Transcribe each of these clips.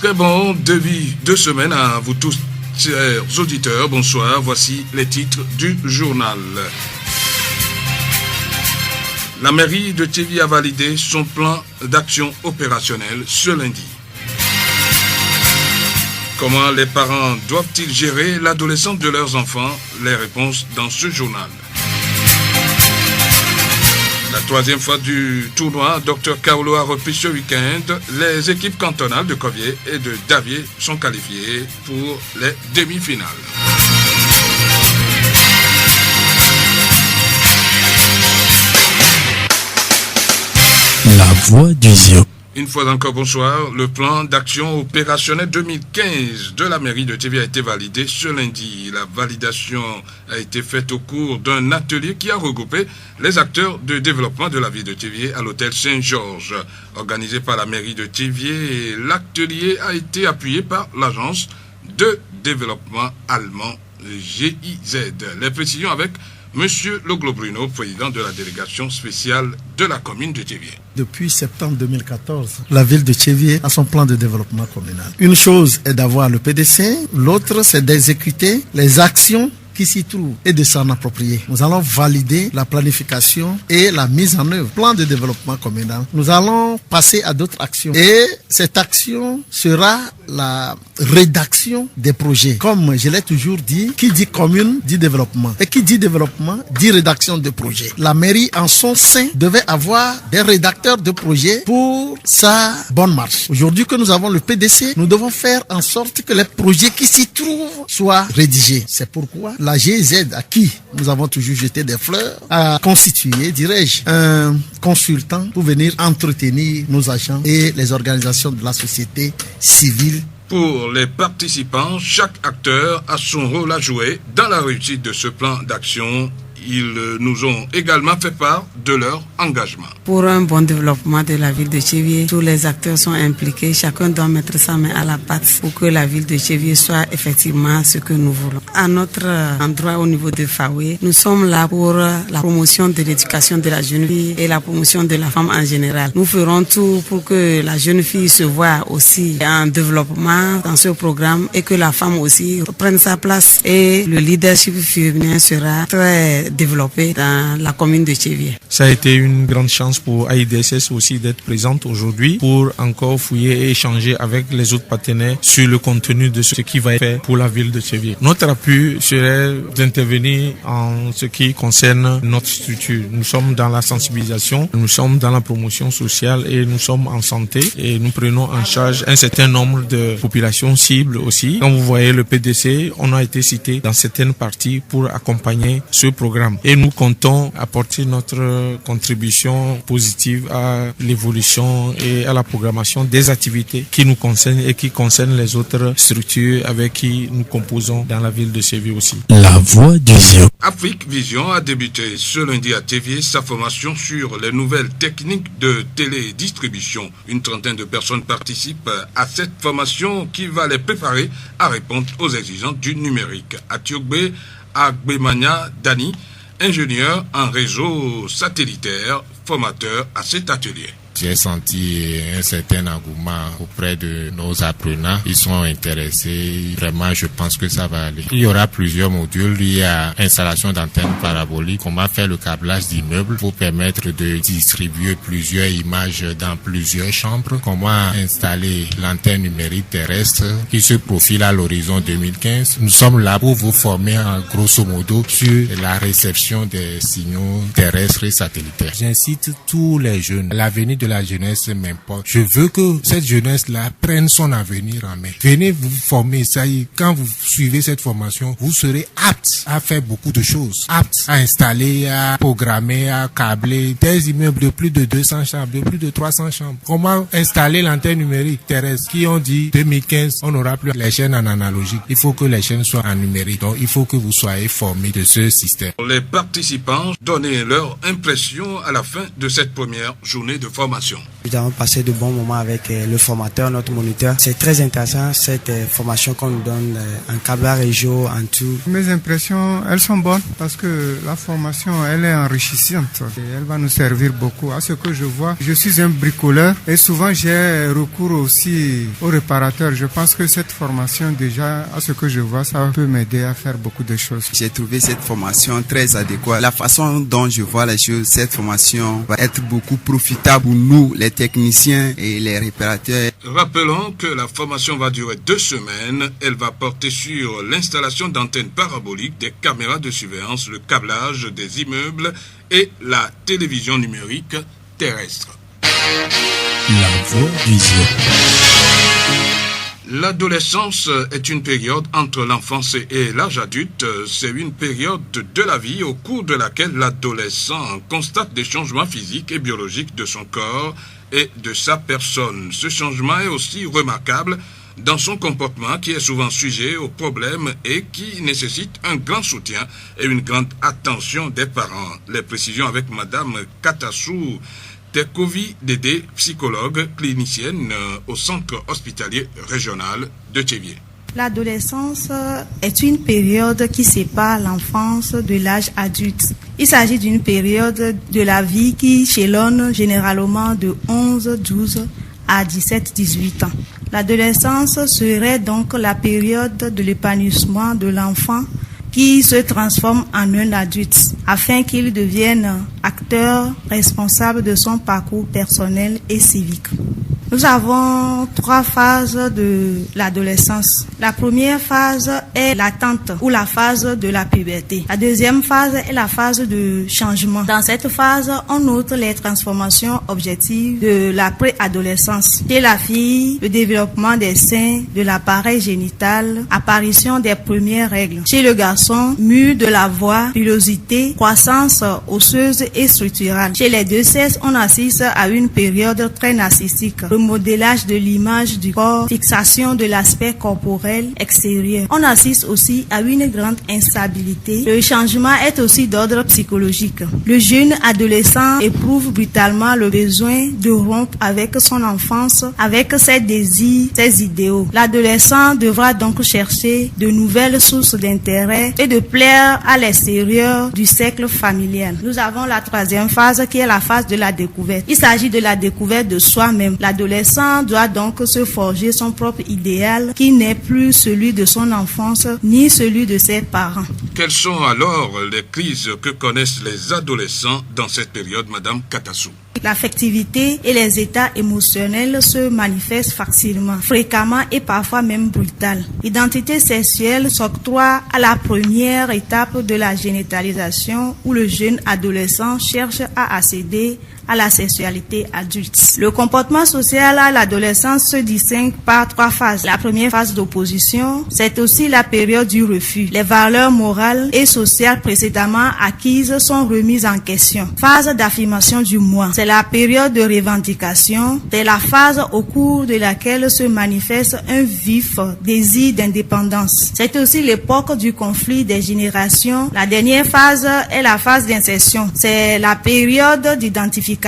Très bon début de semaine à vous tous, chers auditeurs. Bonsoir, voici les titres du journal. La mairie de Tchévi a validé son plan d'action opérationnel ce lundi. Comment les parents doivent-ils gérer l'adolescence de leurs enfants? Les réponses dans ce journal. La troisième fois du tournoi, Dr Kaolo a repris ce week-end. Les équipes cantonales de Covier et de Davier sont qualifiées pour les demi-finales. La voix du Zion. Une fois encore, bonsoir. Le plan d'action opérationnel 2015 de la mairie de Tchévi a été validé ce lundi. La validation a été faite au cours d'un atelier qui a regroupé les acteurs de développement de la ville de Tchévi à l'hôtel Saint-Georges. Organisé par la mairie de Tchévi, l'atelier a été appuyé par l'agence de développement allemand GIZ. Les précisions avec Monsieur Loglo Bruno, président de la délégation spéciale de la commune de Tchévi. Depuis septembre 2014, la ville de Tchévi a son plan de développement communal. Une chose est d'avoir le PDC, l'autre c'est d'exécuter les actions qui s'y trouvent et de s'en approprier. Nous allons valider la planification et la mise en œuvre. Plan de développement communal. Nous allons passer à d'autres actions. Et cette action sera la rédaction des projets. Comme je l'ai toujours dit, qui dit commune dit développement. Et qui dit développement dit rédaction de projets. La mairie en son sein devait avoir des rédacteurs de projets pour sa bonne marche. Aujourd'hui que nous avons le PDC, nous devons faire en sorte que les projets qui s'y trouvent soient rédigés. C'est pourquoi la GIZ, à qui nous avons toujours jeté des fleurs, a constitué, dirais-je, un consultant pour venir entretenir nos agents et les organisations de la société civile. Pour les participants, chaque acteur a son rôle à jouer dans la réussite de ce plan d'action. Ils nous ont également fait part de leur engagement. Pour un bon développement de la ville de Tchévi, tous les acteurs sont impliqués. Chacun doit mettre sa main à la pâte pour que la ville de Tchévi soit effectivement ce que nous voulons. À notre endroit au niveau de Faoué, nous sommes là pour la promotion de l'éducation de la jeune fille et la promotion de la femme en général. Nous ferons tout pour que la jeune fille se voie aussi en développement dans ce programme et que la femme aussi prenne sa place. Et le leadership féminin sera très développé dans la commune de Tchévi. Ça a été une grande chance pour AIDSS aussi d'être présente aujourd'hui pour encore fouiller et échanger avec les autres partenaires sur le contenu de ce qui va être fait pour la ville de Tchévi. Notre appui serait d'intervenir en ce qui concerne notre structure. Nous sommes dans la sensibilisation, nous sommes dans la promotion sociale et nous sommes en santé et nous prenons en charge un certain nombre de populations cibles aussi. Quand vous voyez le PDC, on a été cité dans certaines parties pour accompagner ce programme. Et nous comptons apporter notre contribution positive à l'évolution et à la programmation des activités qui nous concernent et qui concernent les autres structures avec qui nous composons dans la ville de Tchévi aussi. La voix du Zion. Afrique Vision a débuté ce lundi à Tchévi sa formation sur les nouvelles techniques de télédistribution. Une trentaine de personnes participent à cette formation qui va les préparer à répondre aux exigences du numérique. À Tiogbe, Agbemania Dani, ingénieur en réseau satellitaire, formateur à cet atelier. J'ai senti un certain engouement auprès de nos apprenants. Ils sont intéressés. Vraiment, je pense que ça va aller. Il y aura plusieurs modules. Il y a installation d'antennes paraboliques. Comment faire le câblage d'immeubles pour permettre de distribuer plusieurs images dans plusieurs chambres. Comment installer l'antenne numérique terrestre qui se profile à l'horizon 2015. Nous sommes là pour vous former en grosso modo sur la réception des signaux terrestres et satellitaires. J'incite tous les jeunes. L'avenir de la jeunesse m'importe. Je veux que cette jeunesse-là prenne son avenir en main. Venez vous former, ça y est. Quand vous suivez cette formation, vous serez apte à faire beaucoup de choses. Apte à installer, à programmer, à câbler des immeubles de plus de 200 chambres, de plus de 300 chambres. Comment installer l'antenne numérique terrestre qui ont dit 2015, on n'aura plus les chaînes en analogique. Il faut que les chaînes soient en numérique. Donc, il faut que vous soyez formés de ce système. Les participants donnaient leur impression à la fin de cette première journée de formation. Nous avons passé de bons moments avec le formateur, notre moniteur. C'est très intéressant cette formation qu'on nous donne en câblage réseau, en tout. Mes impressions, elles sont bonnes parce que la formation, elle est enrichissante et elle va nous servir beaucoup. À ce que je vois, je suis un bricoleur et souvent j'ai recours aussi aux réparateurs. Je pense que cette formation, déjà, à ce que je vois, ça peut m'aider à faire beaucoup de choses. J'ai trouvé cette formation très adéquate. La façon dont je vois les choses, cette formation va être beaucoup profitable pour nous, les techniciens et les réparateurs. Rappelons que la formation va durer 2 semaines. Elle va porter sur l'installation d'antennes paraboliques, des caméras de surveillance, le câblage des immeubles et la télévision numérique terrestre. La voix du Zion. L'adolescence est une période entre l'enfance et l'âge adulte. C'est une période de la vie au cours de laquelle l'adolescent constate des changements physiques et biologiques de son corps et de sa personne. Ce changement est aussi remarquable dans son comportement qui est souvent sujet aux problèmes et qui nécessite un grand soutien et une grande attention des parents. Les précisions avec Madame Katassou Tekovi Dédé, psychologue clinicienne au centre hospitalier régional de Tchévié. L'adolescence est une période qui sépare l'enfance de l'âge adulte. Il s'agit d'une période de la vie qui s'échelonne généralement de 11, 12 à 17, 18 ans. L'adolescence serait donc la période de l'épanouissement de l'enfant qui se transforme en un adulte afin qu'il devienne acteur responsable de son parcours personnel et civique. Nous avons 3 phases de l'adolescence. La première phase est l'attente ou la phase de la puberté. La deuxième phase est la phase de changement. Dans cette phase, on note les transformations objectives de la préadolescence. Chez la fille, le développement des seins, de l'appareil génital, apparition des premières règles. Chez le garçon, mue de la voix, pilosité, croissance osseuse et structurale. Chez les deux sexes, on assiste à une période très narcissique. Modélage de l'image du corps, fixation de l'aspect corporel extérieur. On assiste aussi à une grande instabilité. Le changement est aussi d'ordre psychologique. Le jeune adolescent éprouve brutalement le besoin de rompre avec son enfance, avec ses désirs, ses idéaux. L'adolescent devra donc chercher de nouvelles sources d'intérêt et de plaire à l'extérieur du cercle familial. Nous avons la troisième phase qui est la phase de la découverte. Il s'agit de la découverte de soi-même. L'adolescent doit donc se forger son propre idéal qui n'est plus celui de son enfance ni celui de ses parents. Quelles sont alors les crises que connaissent les adolescents dans cette période, Madame Katassou? L'affectivité et les états émotionnels se manifestent facilement, fréquemment et parfois même brutalement. L'identité sexuelle s'octroie à la première étape de la génitalisation où le jeune adolescent cherche à accéder à la sexualité adulte. Le comportement social à l'adolescence se distingue par 3 phases. La première phase d'opposition, c'est aussi la période du refus. Les valeurs morales et sociales précédemment acquises sont remises en question. Phase d'affirmation du moi. C'est la période de revendication. C'est la phase au cours de laquelle se manifeste un vif désir d'indépendance. C'est aussi l'époque du conflit des générations. La dernière phase est la phase d'insertion. C'est la période d'identification.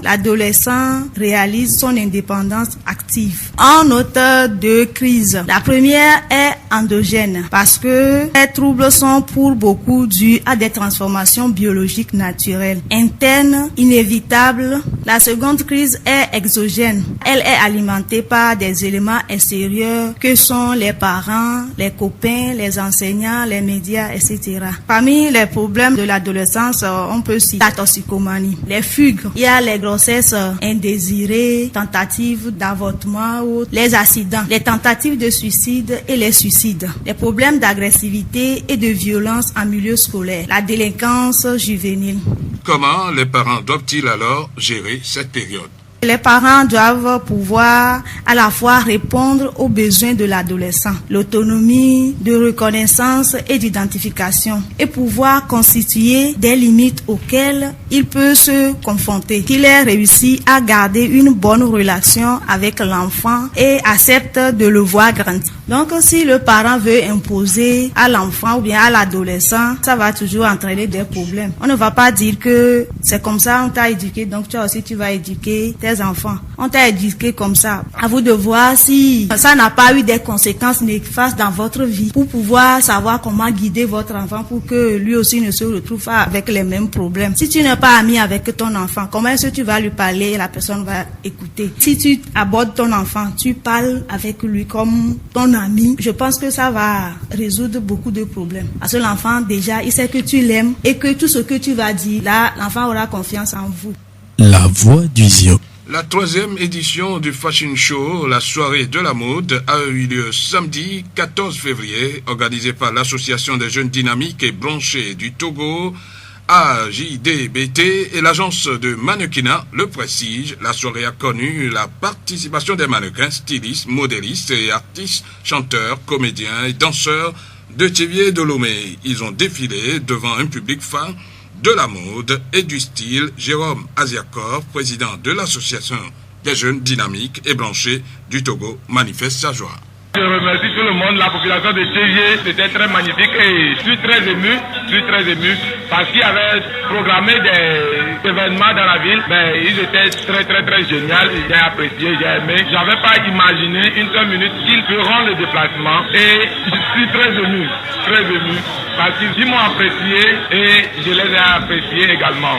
L'adolescent réalise son indépendance active. On note 2 crises. La première est endogène parce que les troubles sont pour beaucoup dus à des transformations biologiques naturelles, internes, inévitables. La seconde crise est exogène. Elle est alimentée par des éléments extérieurs que sont les parents, les copains, les enseignants, les médias, etc. Parmi les problèmes de l'adolescence, on peut citer la toxicomanie, les fugues. Il y a les grossesses indésirées, tentatives d'avortement ou les accidents, les tentatives de suicide et les suicides, les problèmes d'agressivité et de violence en milieu scolaire, la délinquance juvénile. Comment les parents doivent-ils alors gérer cette période? Les parents doivent pouvoir à la fois répondre aux besoins de l'adolescent, l'autonomie de reconnaissance et d'identification, et pouvoir constituer des limites auxquelles il peut se confronter. Qu'il ait réussi à garder une bonne relation avec l'enfant et accepte de le voir grandir. Donc, si le parent veut imposer à l'enfant ou bien à l'adolescent, ça va toujours entraîner des problèmes. On ne va pas dire que c'est comme ça, on t'a éduqué, donc toi aussi tu vas éduquer tes tes enfants. On t'a éduqué comme ça. À vous de voir si ça n'a pas eu des conséquences néfastes dans votre vie pour pouvoir savoir comment guider votre enfant pour que lui aussi ne se retrouve pas avec les mêmes problèmes. Si tu n'es pas ami avec ton enfant, comment est-ce que tu vas lui parler et la personne va écouter? Si tu abordes ton enfant, tu parles avec lui comme ton ami, je pense que ça va résoudre beaucoup de problèmes. Parce que l'enfant, déjà, il sait que tu l'aimes et que tout ce que tu vas dire, là, l'enfant aura confiance en vous. La voix du Zion. La 3e édition du Fashion Show, la soirée de la mode, a eu lieu samedi 14 février, organisée par l'Association des jeunes dynamiques et branchés du Togo, AJDBT et l'agence de mannequinat Le Prestige. La soirée a connu la participation des mannequins, stylistes, modélistes et artistes, chanteurs, comédiens et danseurs de Tchévié et de Lomé. Ils ont défilé devant un public fan de la mode et du style. Jérôme Aziakov, président de l'association des jeunes dynamiques et branchés du Togo, manifeste sa joie. Je remercie tout le monde, la population de Tchévié, c'était très magnifique et je suis très ému parce qu'il y avait programmé des événements dans la ville, mais ils étaient très géniaux, j'ai apprécié, j'ai aimé. J'avais pas imaginé une seule minute qu'ils feront le déplacement et je suis très ému parce qu'ils m'ont apprécié et je les ai appréciés également.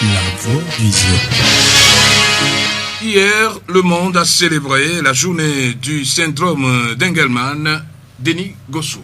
La voix du Zion. Hier, le monde a célébré la journée du syndrome d'Engelmann. Denis Gossou.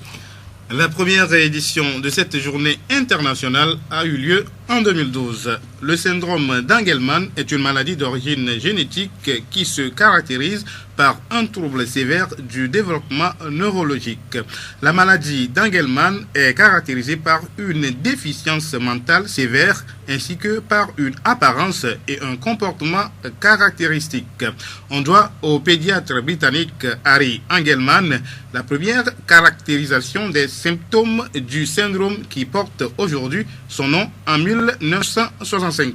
La première édition de cette journée internationale a eu lieu en 2012. Le syndrome d'Engelmann est une maladie d'origine génétique qui se caractérise par un trouble sévère du développement neurologique. La maladie d'Engelmann est caractérisée par une déficience mentale sévère ainsi que par une apparence et un comportement caractéristique. On doit au pédiatre britannique Harry Engelmann la première caractérisation des symptômes du syndrome qui porte aujourd'hui son nom en 1965.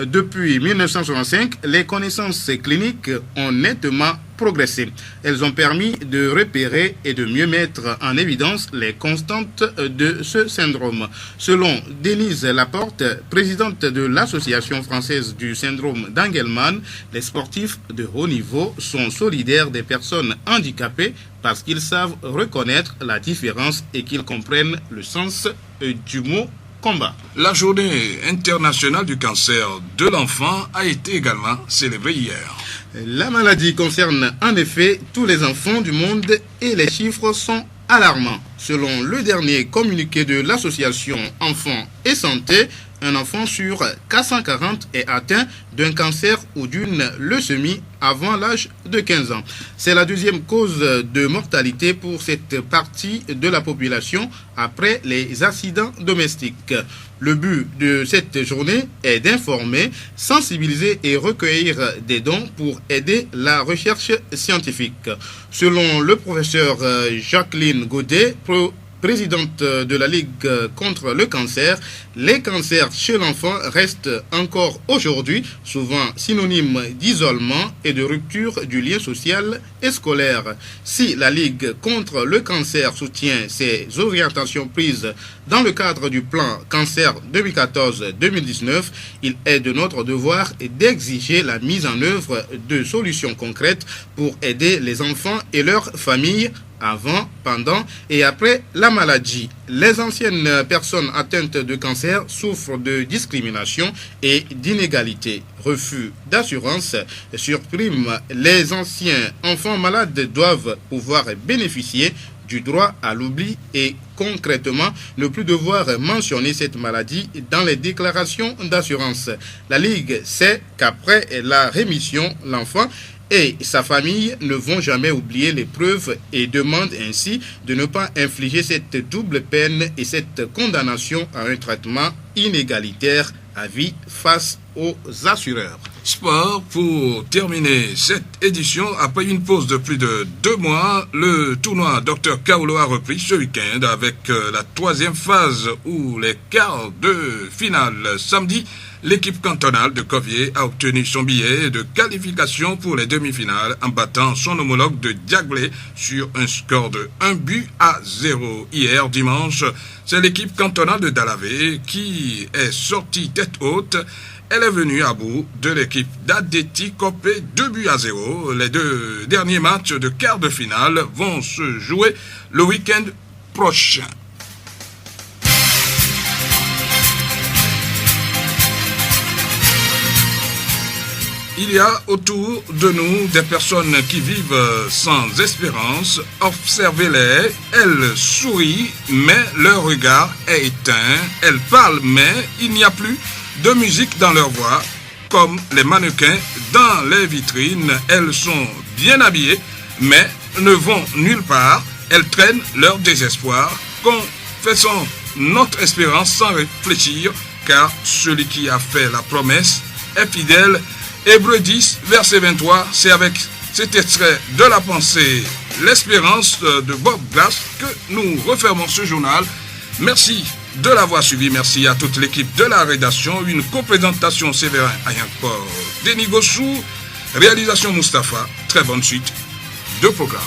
Depuis 1965, les connaissances cliniques ont nettement progressé. Elles ont permis de repérer et de mieux mettre en évidence les constantes de ce syndrome. Selon Denise Laporte, présidente de l'Association française du syndrome d'Engelmann, les sportifs de haut niveau sont solidaires des personnes handicapées parce qu'ils savent reconnaître la différence et qu'ils comprennent le sens du mot combat. La journée internationale du cancer de l'enfant a été également célébrée hier. La maladie concerne en effet tous les enfants du monde et les chiffres sont alarmants. Selon le dernier communiqué de l'association Enfants et Santé, un enfant sur 440 est atteint d'un cancer ou d'une leucémie avant l'âge de 15 ans. C'est la deuxième cause de mortalité pour cette partie de la population après les accidents domestiques. Le but de cette journée est d'informer, sensibiliser et recueillir des dons pour aider la recherche scientifique. Selon le professeur Jacqueline Godet, présidente de la Ligue contre le cancer, les cancers chez l'enfant restent encore aujourd'hui souvent synonymes d'isolement et de rupture du lien social et scolaire. Si la Ligue contre le cancer soutient ces orientations prises dans le cadre du plan cancer 2014-2019, il est de notre devoir d'exiger la mise en œuvre de solutions concrètes pour aider les enfants et leurs familles avant, pendant et après la maladie. Les anciennes personnes atteintes de cancer souffrent de discrimination et d'inégalité. Refus d'assurance, surprime. Les anciens enfants malades doivent pouvoir bénéficier du droit à l'oubli et concrètement ne plus devoir mentionner cette maladie dans les déclarations d'assurance. La Ligue sait qu'après la rémission, l'enfant et sa famille ne vont jamais oublier l'épreuve et demandent ainsi de ne pas infliger cette double peine et cette condamnation à un traitement inégalitaire à vie face aux assureurs. Sport, pour terminer cette édition, après une pause de plus de 2 mois, le tournoi Dr Kaolo a repris ce week-end avec la 3e phase où les quarts de finale samedi. L'équipe cantonale de Covier a obtenu son billet de qualification pour les demi-finales en battant son homologue de Diaglé sur un score de 1-0. Hier dimanche, c'est l'équipe cantonale de Dalavé qui est sortie tête haute. Elle est est venu à bout de l'équipe d'Adeti Copé 2-0. Les 2 derniers matchs de quart de finale vont se jouer le week-end prochain. Il y a autour de nous des personnes qui vivent sans espérance. Observez-les, elles sourient, mais leur regard est éteint. Elles parlent, mais il n'y a plus de musique dans leur voix. Comme les mannequins dans les vitrines, elles sont bien habillées, mais ne vont nulle part. Elles traînent leur désespoir. Confessons notre espérance sans réfléchir, car celui qui a fait la promesse est fidèle. Hébreux 10, verset 23, c'est avec cet extrait de la pensée L'Espérance de Bob Glass que nous refermons ce journal. Merci de l'avoir suivi, merci à toute l'équipe de la rédaction, une coprésentation Séverin Ayankpor, Denis Gossou, réalisation Mustapha, très bonne suite de programme.